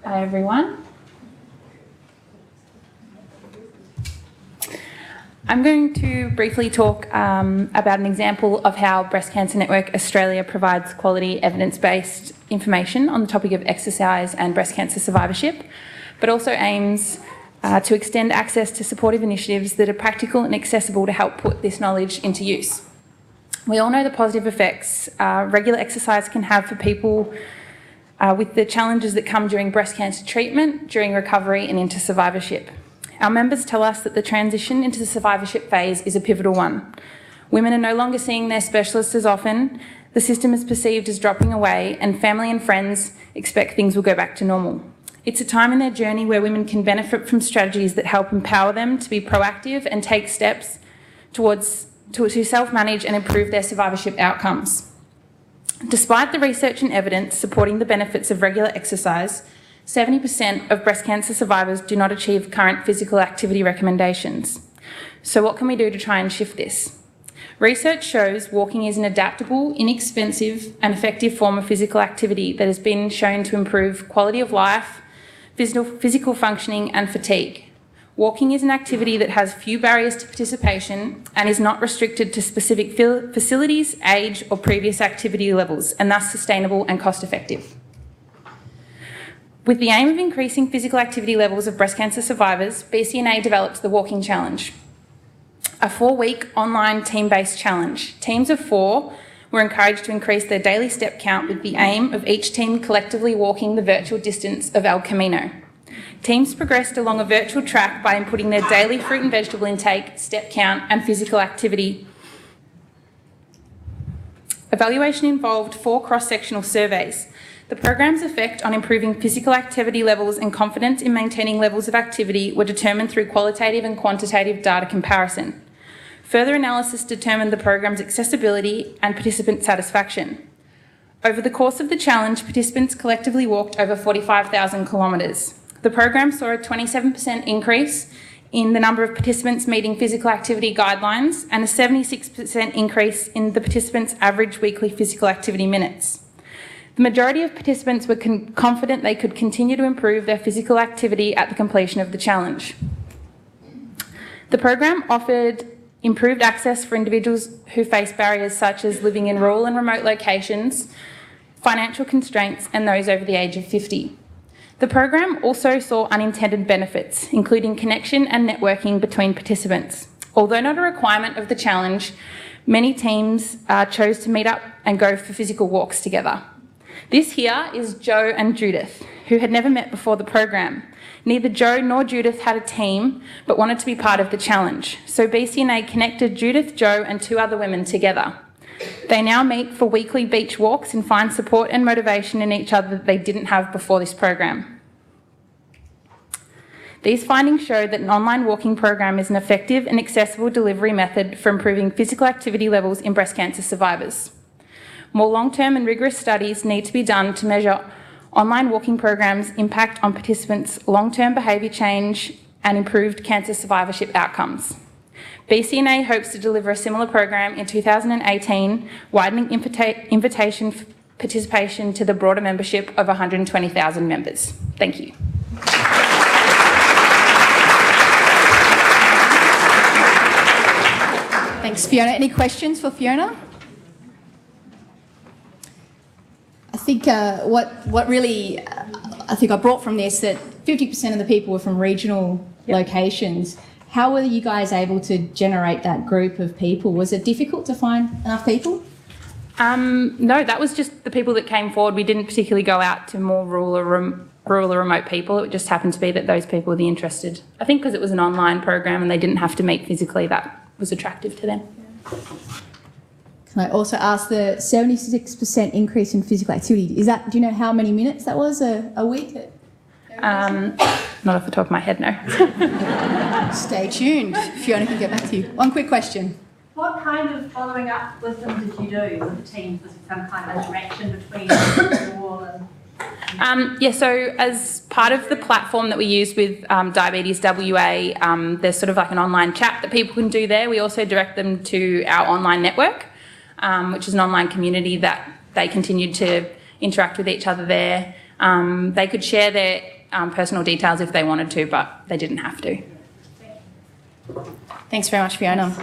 Hi everyone. I'm going to briefly talk about an example of how Breast Cancer Network Australia provides quality evidence-based information on the topic of exercise and breast cancer survivorship, but also aims to extend access to supportive initiatives that are practical and accessible to help put this knowledge into use. We all know the positive effects regular exercise can have for people with the challenges that come during breast cancer treatment, during recovery and into survivorship. Our members tell us that the transition into the survivorship phase is a pivotal one. Women are no longer seeing their specialists as often, the system is perceived as dropping away, and family and friends expect things will go back to normal. It's a time in their journey where women can benefit from strategies that help empower them to be proactive and take steps to self-manage and improve their survivorship outcomes. Despite the research and evidence supporting the benefits of regular exercise, 70% of breast cancer survivors do not achieve current physical activity recommendations. So what can we do to try and shift this? Research shows walking is an adaptable, inexpensive and effective form of physical activity that has been shown to improve quality of life, physical functioning and fatigue. Walking is an activity that has few barriers to participation and is not restricted to specific facilities, age or previous activity levels, and thus sustainable and cost-effective. With the aim of increasing physical activity levels of breast cancer survivors, BCNA developed the Walking Challenge, a 4-week online team-based challenge. Teams of 4 were encouraged to increase their daily step count with the aim of each team collectively walking the virtual distance of El Camino. Teams progressed along a virtual track by inputting their daily fruit and vegetable intake, step count and physical activity. Evaluation involved 4 cross-sectional surveys. The program's effect on improving physical activity levels and confidence in maintaining levels of activity were determined through qualitative and quantitative data comparison. Further analysis determined the program's accessibility and participant satisfaction. Over the course of the challenge, participants collectively walked over 45,000 kilometres. The program saw a 27% increase in the number of participants meeting physical activity guidelines and a 76% increase in the participants' average weekly physical activity minutes. The majority of participants were confident they could continue to improve their physical activity at the completion of the challenge. The program offered improved access for individuals who face barriers such as living in rural and remote locations, financial constraints, and those over the age of 50. The program also saw unintended benefits, including connection and networking between participants. Although not a requirement of the challenge, many teams chose to meet up and go for physical walks together. This here is Joe and Judith, who had never met before the program. Neither Joe nor Judith had a team, but wanted to be part of the challenge. So BCNA connected Judith, Joe and 2 other women together. They now meet for weekly beach walks and find support and motivation in each other that they didn't have before this program. These findings show that an online walking program is an effective and accessible delivery method for improving physical activity levels in breast cancer survivors. More long-term and rigorous studies need to be done to measure online walking programs' impact on participants' long-term behaviour change and improved cancer survivorship outcomes. BCNA hopes to deliver a similar program in 2018, widening invitation participation to the broader membership of 120,000 members. Thank you. Thanks, Fiona. Any questions for Fiona? I think what really I think I brought from this that 50% of the people were from regional locations. How were you guys able to generate that group of people? Was it difficult to find enough people? No, that was just the people that came forward. We didn't particularly go out to more rural or remote people. It just happened to be that those people were the interested. I think because it was an online program and they didn't have to meet physically, that was attractive to them. Can I also ask the 76% increase in physical activity? Is that, do you know how many minutes that was a week? Not off the top of my head, no. Stay tuned. Fiona can get back to you. One quick question. What kind of following up with them did you do with the teams? Was there some kind of interaction between you all and... Yeah, so as part of the platform that we use with Diabetes WA, there's sort of like an online chat that people can do there. We also direct them to our online network, which is an online community that they continued to interact with each other there. They could share their personal details if they wanted to, but they didn't have to. Thanks very much, Fiona.